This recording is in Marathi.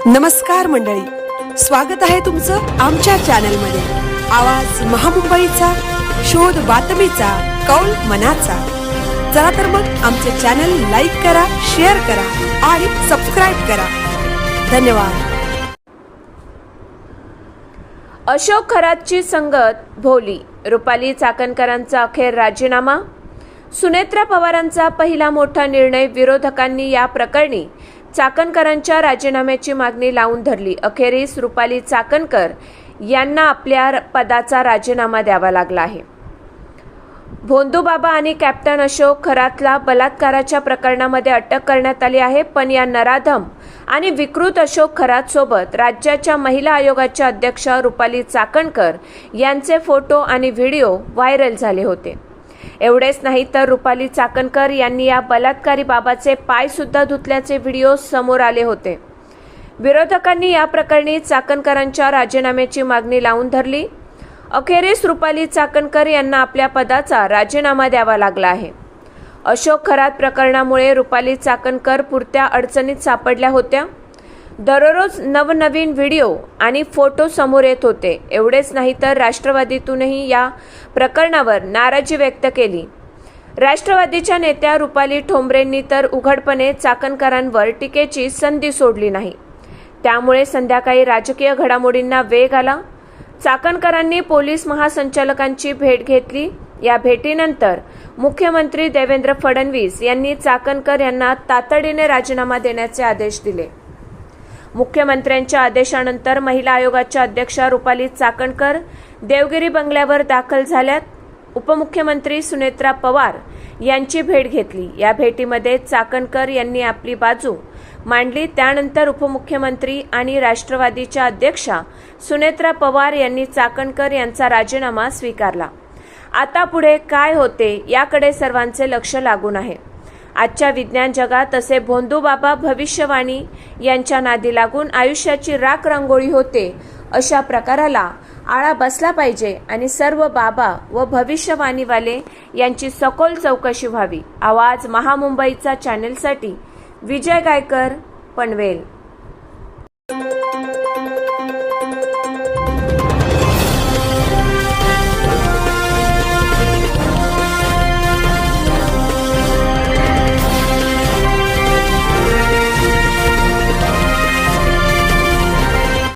नमस्कार मंडळी, स्वागत आहे तुमचं आमच्या चॅनलमध्ये। आवाज महामुंबईचा, शोध बातमीचा, कौल मनाचा। चला तर मग आमचे चॅनल लाईक करा, शेअर करा आणि सबस्क्राइब करा। धन्यवाद। अशोक खरातची संगत भोली, रुपाली चाकणकरांचा अखेर राजीनामा। सुनेत्रा पवारांचा पहिला मोठा निर्णय, विरोधकांनी या प्रकरणी चाकणकरांच्या राजीनाम्याची मागणी लावून धरली। अखेरीस रुपाली चाकणकर यांना आपल्या पदाचा राजीनामा द्यावा लागला आहे। भोंदूबाबा आणि कॅप्टन अशोक खरातला बलात्काराच्या प्रकरणामध्ये अटक करण्यात आली आहे, पण या नराधम आणि विकृत अशोक खरात सोबत राज्याच्या महिला आयोगाच्या अध्यक्षा रुपाली चाकणकर यांचे फोटो आणि व्हिडिओ व्हायरल झाले होते। एवढेच नाही तर रुपाली चाकणकर यांनी या बलात्कारी बाबाचे पाय सुद्धा धुतल्याचे व्हिडिओ समोर आले होते। विरोधकांनी या प्रकरणी चाकणकरांच्या राजीनाम्याची मागणी लावून धरली। अखेरीस रुपाली चाकणकर यांना आपल्या पदाचा राजीनामा द्यावा लागला आहे। अशोक खरात प्रकरणामुळे रुपाली चाकणकर पुरत्या अडचणीत सापडल्या होत्या। दररोज नवनवीन व्हिडिओ आणि फोटो समोर येत होते। एवढेच नाही तर राष्ट्रवादीतूनही या प्रकरणावर नाराजी व्यक्त केली। राष्ट्रवादीच्या नेत्या रुपाली ठोंबरेंनी तर उघडपणे चाकणकरांवर टीकेची संधी सोडली नाही। त्यामुळे संध्याकाळी राजकीय घडामोडींना वेग आला। चाकणकरांनी पोलीस महासंचालकांची भेट घेतली। या भेटीनंतर मुख्यमंत्री देवेंद्र फडणवीस यांनी चाकणकर यांना तातडीने राजीनामा देण्याचे आदेश दिले। मुख्यमंत्र्यांच्या आदेशानंतर महिला आयोगाच्या अध्यक्षा रुपाली चाकणकर देवगिरी बंगल्यावर दाखल झाल्यात। उपमुख्यमंत्री सुनेत्रा पवार यांची भेट घेतली। या भेटीमध्ये चाकणकर यांनी आपली बाजू मांडली। त्यानंतर उपमुख्यमंत्री आणि राष्ट्रवादीच्या अध्यक्षा सुनेत्रा पवार यांनी चाकणकर यांचा राजीनामा स्वीकारला। आता पुढे काय होते याकडे सर्वांचे लक्ष लागून आहे। आजच्या विज्ञान जगात असे भोंदूबाबा भविष्यवाणी यांच्या नादी लागून आयुष्याची राख रांगोळी होते, अशा प्रकाराला आळा बसला पाहिजे आणि सर्व बाबा व भविष्यवाणीवाले यांची सखोल चौकशी व्हावी। आवाज महामुंबईचा चॅनेलसाठी विजय गायकर, पनवेल।